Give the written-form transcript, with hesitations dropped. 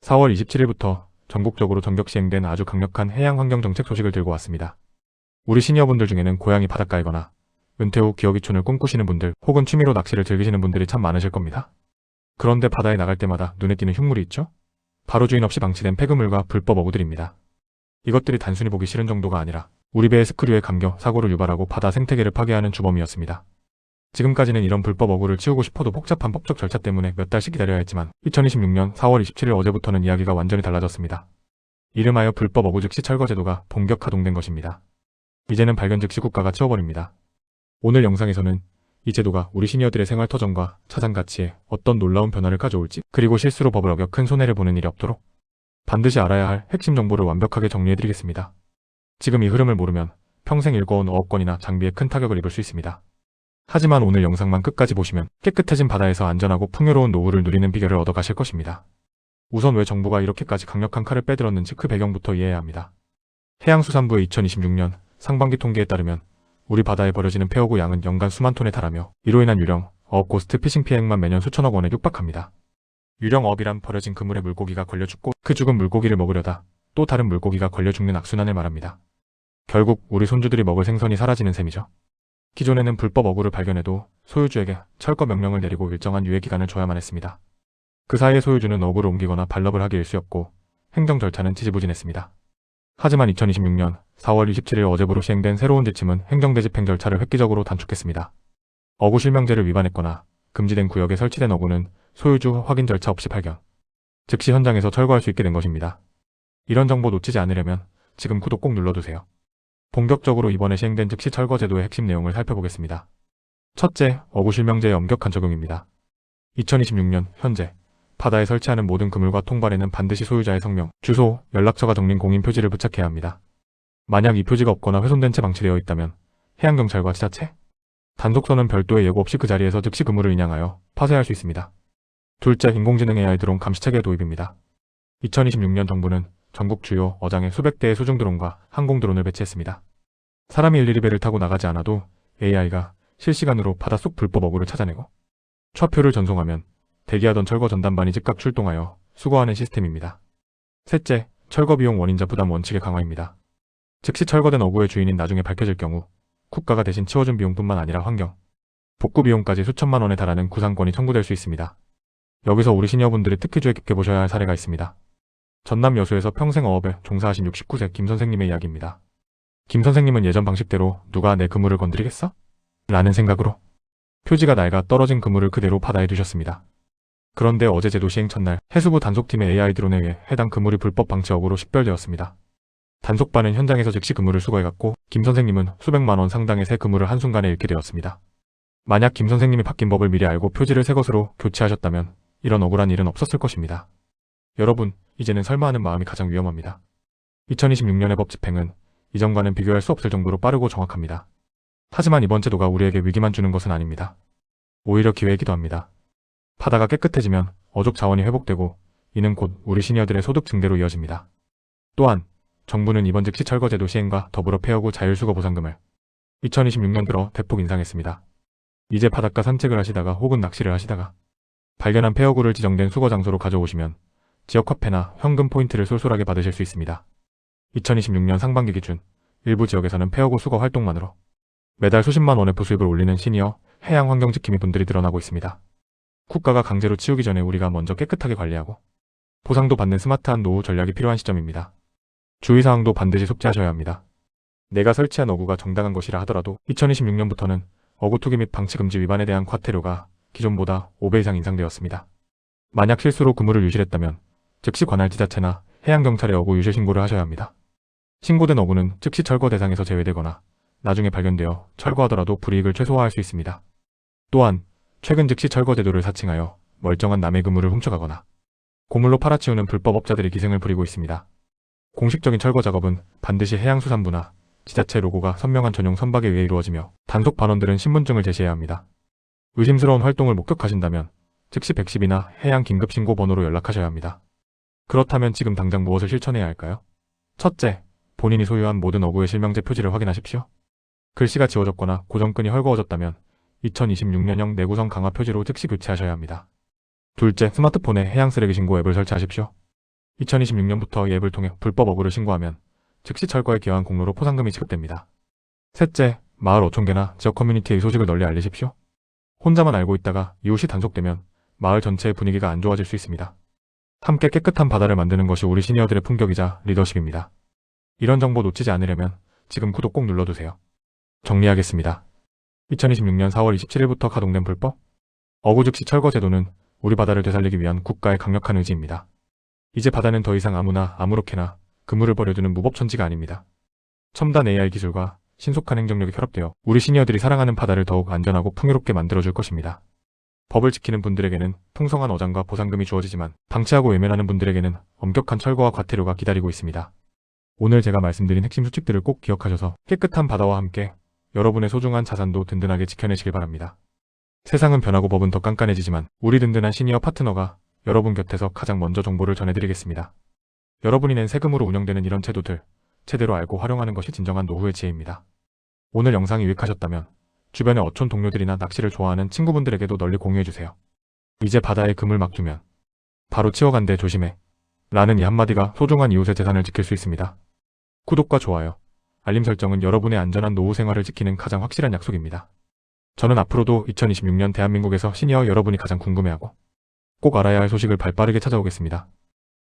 4월 27일부터 전국적으로 전격 시행된 아주 강력한 해양환경정책 소식을 들고 왔습니다. 우리 시니어분들 중에는 고향이 바닷가이거나 은퇴 후 기어기촌을 꿈꾸시는 분들 혹은 취미로 낚시를 즐기시는 분들이 참 많으실 겁니다. 그런데 바다에 나갈 때마다 눈에 띄는 흉물이 있죠? 바로 주인 없이 방치된 폐그물과 불법 어구들입니다. 이것들이 단순히 보기 싫은 정도가 아니라 우리 배의 스크류에 감겨 사고를 유발하고 바다 생태계를 파괴하는 주범이었습니다. 지금까지는 이런 불법 어구를 치우고 싶어도 복잡한 법적 절차 때문에 몇 달씩 기다려야 했지만 2026년 4월 27일 어제부터는 이야기가 완전히 달라졌습니다. 이름하여 불법 어구 즉시 철거 제도가 본격 가동된 것입니다. 이제는 발견 즉시 국가가 치워버립니다. 오늘 영상에서는 이 제도가 우리 시니어들의 생활 터전과 차장 가치에 어떤 놀라운 변화를 가져올지, 그리고 실수로 법을 어겨 큰 손해를 보는 일이 없도록 반드시 알아야 할 핵심 정보를 완벽하게 정리해드리겠습니다. 지금 이 흐름을 모르면 평생 일궈온 어업권이나 장비에 큰 타격을 입을 수 있습니다. 하지만 오늘 영상만 끝까지 보시면 깨끗해진 바다에서 안전하고 풍요로운 노후를 누리는 비결을 얻어가실 것입니다. 우선 왜 정부가 이렇게까지 강력한 칼을 빼들었는지 그 배경부터 이해해야 합니다. 해양수산부의 2026년 상반기 통계에 따르면 우리 바다에 버려지는 폐어구 양은 연간 수만 톤에 달하며 이로 인한 유령, 어업 고스트, 피싱 피해액만 매년 수천억 원에 육박합니다. 유령어업이란 버려진 그물에 물고기가 걸려 죽고 그 죽은 물고기를 먹으려다 또 다른 물고기가 걸려 죽는 악순환을 말합니다. 결국 우리 손주들이 먹을 생선이 사라지는 셈이죠. 기존에는 불법 어구를 발견해도 소유주에게 철거 명령을 내리고 일정한 유예기간을 줘야만 했습니다. 그 사이에 소유주는 어구를 옮기거나 반납을 하기 일쑤였고 행정 절차는 지지부진했습니다. 하지만 2026년 4월 27일 어제부로 시행된 새로운 지침은 행정대집행 절차를 획기적으로 단축했습니다. 어구 실명제를 위반했거나 금지된 구역에 설치된 어구는 소유주 확인 절차 없이 발견, 즉시 현장에서 철거할 수 있게 된 것입니다. 이런 정보 놓치지 않으려면 지금 구독 꼭 눌러두세요. 본격적으로 이번에 시행된 즉시 철거 제도의 핵심 내용을 살펴보겠습니다. 첫째, 어구 실명제의 엄격한 적용입니다. 2026년 현재 바다에 설치하는 모든 그물과 통발에는 반드시 소유자의 성명, 주소, 연락처가 적린 공인 표지를 부착해야 합니다. 만약 이 표지가 없거나 훼손된 채 방치되어 있다면 해양경찰과 지자체, 단속선은 별도의 예고 없이 그 자리에서 즉시 그물을 인양하여 파쇄할 수 있습니다. 둘째, 인공지능 AI 드론 감시체계 도입입니다. 2026년 정부는 전국 주요 어장에 수백 대의 수중 드론과 항공 드론을 배치했습니다. 사람이 일일이 배를 타고 나가지 않아도 AI가 실시간으로 바닷속 불법 어구를 찾아내고 좌표를 전송하면 대기하던 철거 전담반이 즉각 출동하여 수거하는 시스템입니다. 셋째, 철거 비용 원인자 부담 원칙의 강화입니다. 즉시 철거된 어구의 주인인 나중에 밝혀질 경우 국가가 대신 치워준 비용뿐만 아니라 환경, 복구 비용까지 수천만 원에 달하는 구상권이 청구될 수 있습니다. 여기서 우리 시니어분들이 특히 주의 깊게 보셔야 할 사례가 있습니다. 전남 여수에서 평생 어업에 종사하신 69세 김 선생님의 이야기입니다. 김 선생님은 예전 방식대로 누가 내 그물을 건드리겠어? 라는 생각으로 표지가 낡아 떨어진 그물을 그대로 바다에 두셨습니다. 그런데 어제 제도 시행 첫날 해수부 단속팀의 AI 드론에 의해 해당 그물이 불법 방치 어구로 식별되었습니다. 단속반은 현장에서 즉시 그물을 수거해갔고 김 선생님은 수백만 원 상당의 새 그물을 한순간에 잃게 되었습니다. 만약 김 선생님이 바뀐 법을 미리 알고 표지를 새 것으로 교체하셨다면 이런 억울한 일은 없었을 것입니다. 여러분, 이제는 설마 하는 마음이 가장 위험합니다. 2026년의 법 집행은 이전과는 비교할 수 없을 정도로 빠르고 정확합니다. 하지만 이번 제도가 우리에게 위기만 주는 것은 아닙니다. 오히려 기회이기도 합니다. 바다가 깨끗해지면 어족 자원이 회복되고 이는 곧 우리 시니어들의 소득 증대로 이어집니다. 또한 정부는 이번 즉시 철거 제도 시행과 더불어 폐어구 자율수거 보상금을 2026년 들어 대폭 인상했습니다. 이제 바닷가 산책을 하시다가 혹은 낚시를 하시다가 발견한 폐어구를 지정된 수거 장소로 가져오시면 지역 화폐나 현금 포인트를 쏠쏠하게 받으실 수 있습니다. 2026년 상반기 기준 일부 지역에서는 폐어구 수거 활동만으로 매달 수십만 원의 부수입을 올리는 시니어 해양환경지킴이 분들이 늘어나고 있습니다. 국가가 강제로 치우기 전에 우리가 먼저 깨끗하게 관리하고 보상도 받는 스마트한 노후 전략이 필요한 시점입니다. 주의사항도 반드시 숙지하셔야 합니다. 내가 설치한 어구가 정당한 것이라 하더라도 2026년부터는 어구 투기 및 방치 금지 위반에 대한 과태료가 기존보다 5배 이상 인상되었습니다. 만약 실수로 그물을 유실했다면 즉시 관할 지자체나 해양경찰에 어구 유실 신고를 하셔야 합니다. 신고된 어구는 즉시 철거 대상에서 제외되거나 나중에 발견되어 철거하더라도 불이익을 최소화할 수 있습니다. 또한 최근 즉시 철거 제도를 사칭하여 멀쩡한 남의 그물을 훔쳐가거나 고물로 팔아치우는 불법업자들이 기승을 부리고 있습니다. 공식적인 철거 작업은 반드시 해양수산부나 지자체 로고가 선명한 전용 선박에 의해 이루어지며 단속 반원들은 신분증을 제시해야 합니다. 의심스러운 활동을 목격하신다면 즉시 110이나 해양 긴급신고 번호로 연락하셔야 합니다. 그렇다면 지금 당장 무엇을 실천해야 할까요? 첫째, 본인이 소유한 모든 어구의 실명제 표지를 확인하십시오. 글씨가 지워졌거나 고정끈이 헐거워졌다면 2026년형 내구성 강화 표지로 즉시 교체하셔야 합니다. 둘째, 스마트폰에 해양 쓰레기 신고 앱을 설치하십시오. 2026년부터 이 앱을 통해 불법 어구를 신고하면 즉시 철거에 기여한 공로로 포상금이 지급됩니다. 셋째, 마을 어촌계나 지역 커뮤니티의 소식을 널리 알리십시오. 혼자만 알고 있다가 이웃이 단속되면 마을 전체의 분위기가 안 좋아질 수 있습니다. 함께 깨끗한 바다를 만드는 것이 우리 시니어들의 품격이자 리더십입니다. 이런 정보 놓치지 않으려면 지금 구독 꼭 눌러두세요. 정리하겠습니다. 2026년 4월 27일부터 가동된 불법 어구 즉시 철거 제도는 우리 바다를 되살리기 위한 국가의 강력한 의지입니다. 이제 바다는 더 이상 아무나 아무렇게나 그물을 버려두는 무법천지가 아닙니다. 첨단 AI 기술과 신속한 행정력이 결합되어 우리 시니어들이 사랑하는 바다를 더욱 안전하고 풍요롭게 만들어줄 것입니다. 법을 지키는 분들에게는 풍성한 어장과 보상금이 주어지지만 방치하고 외면하는 분들에게는 엄격한 철거와 과태료가 기다리고 있습니다. 오늘 제가 말씀드린 핵심 수칙들을 꼭 기억하셔서 깨끗한 바다와 함께 여러분의 소중한 자산도 든든하게 지켜내시길 바랍니다. 세상은 변하고 법은 더 깐깐해지지만 우리 든든한 시니어 파트너가 여러분 곁에서 가장 먼저 정보를 전해드리겠습니다. 여러분이 낸 세금으로 운영되는 이런 제도들 제대로 알고 활용하는 것이 진정한 노후의 지혜입니다. 오늘 영상이 유익하셨다면 주변의 어촌 동료들이나 낚시를 좋아하는 친구분들에게도 널리 공유해주세요. 이제 바다에 그물 막 두면 바로 치워간대 조심해 라는 이 한마디가 소중한 이웃의 재산을 지킬 수 있습니다. 구독과 좋아요, 알림 설정은 여러분의 안전한 노후 생활을 지키는 가장 확실한 약속입니다. 저는 앞으로도 2026년 대한민국에서 시니어 여러분이 가장 궁금해하고 꼭 알아야 할 소식을 발빠르게 찾아오겠습니다.